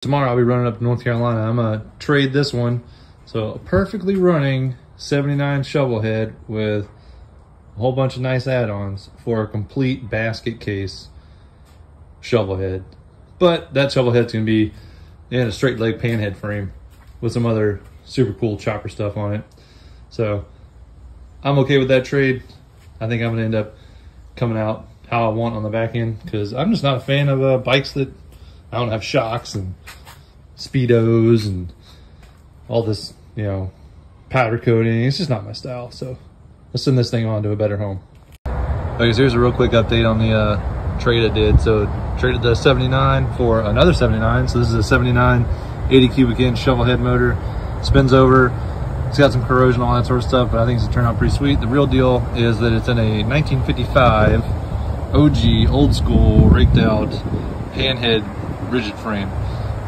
Tomorrow I'll be running up to North Carolina. I'm gonna trade this one. So a perfectly running 79 shovelhead with a whole bunch of nice add-ons for a complete basket case shovelhead. But that shovelhead's gonna be in a straight leg panhead frame with some other super cool chopper stuff on it. So I'm okay with that trade. I think I'm gonna end up coming out how I want on the back end, because I'm just not a fan of bikes that I don't have shocks and speedos and all this, you know, powder coating. It's just not my style. So let's send this thing on to a better home. Okay, so here's a real quick update on the trade I did. So traded the 79 for another 79. So this is a 79 80 cubic inch shovelhead motor. Spins over. It's got some corrosion, all that sort of stuff, but I think it's gonna turn out pretty sweet. The real deal is that it's in a 1955 OG, old school, raked out Panhead rigid frame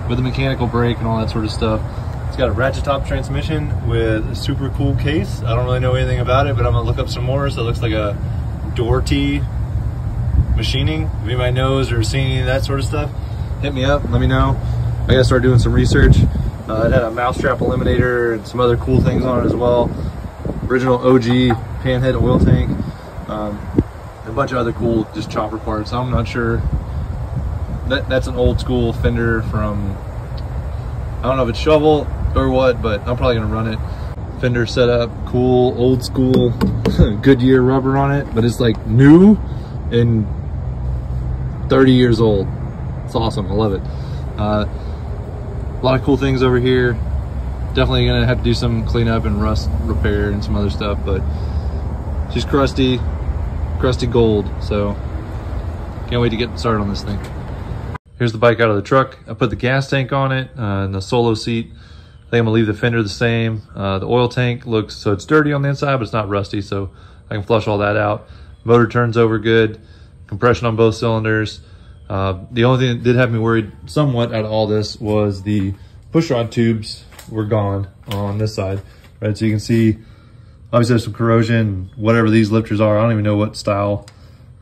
with a mechanical brake and all that sort of stuff. It's got a ratchet top transmission with a super cool case. I don't really know anything about it, but I'm gonna look up some more. So it looks like a Doherty machining. If anybody knows or seen any of that sort of stuff, hit me up, let me know. I gotta start doing some research. It had a mousetrap eliminator and some other cool things on it as well. Original OG Panhead oil tank. A bunch of other cool just chopper parts. I'm not sure. That's an old school fender from, I don't know if it's shovel or what, but I'm probably gonna run it. Fender setup, cool, old school, Goodyear rubber on it, but it's like new and 30 years old. It's awesome, I love it. A lot of cool things over here. Definitely gonna have to do some cleanup and rust repair and some other stuff, but just crusty gold. So can't wait to get started on this thing. Here's the bike out of the truck. I put the gas tank on it and the solo seat. I think I'm gonna leave the fender the same. The oil tank looks, so it's dirty on the inside, but it's not rusty, so I can flush all that out. Motor turns over good. Compression on both cylinders. The only thing that did have me worried somewhat out of all this was the pushrod tubes were gone on this side, right? So you can see, obviously there's some corrosion, whatever these lifters are. I don't even know what style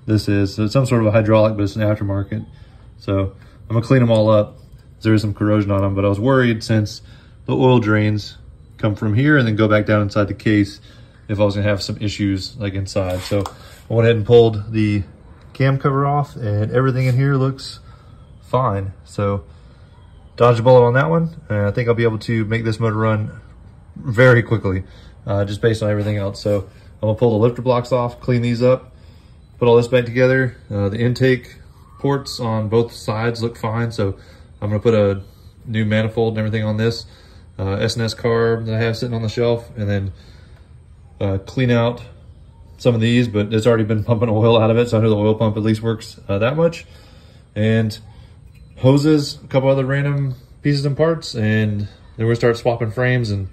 this is. So it's some sort of a hydraulic, but it's an aftermarket. So I'm gonna clean them all up. There is some corrosion on them, but I was worried since the oil drains come from here and then go back down inside the case if I was gonna have some issues like inside. So I went ahead and pulled the cam cover off and everything in here looks fine. So dodged a bullet on that one, and I think I'll be able to make this motor run very quickly, just based on everything else. So I'm gonna pull the lifter blocks off, clean these up, put all this back together. The intake ports on both sides look fine, so I'm gonna put a new manifold and everything on this S&S carb that I have sitting on the shelf, and then clean out some of these, but it's already been pumping oil out of it, so I know the oil pump at least works that much. And hoses, a couple other random pieces and parts, and then we'll start swapping frames and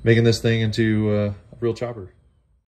making this thing into a real chopper.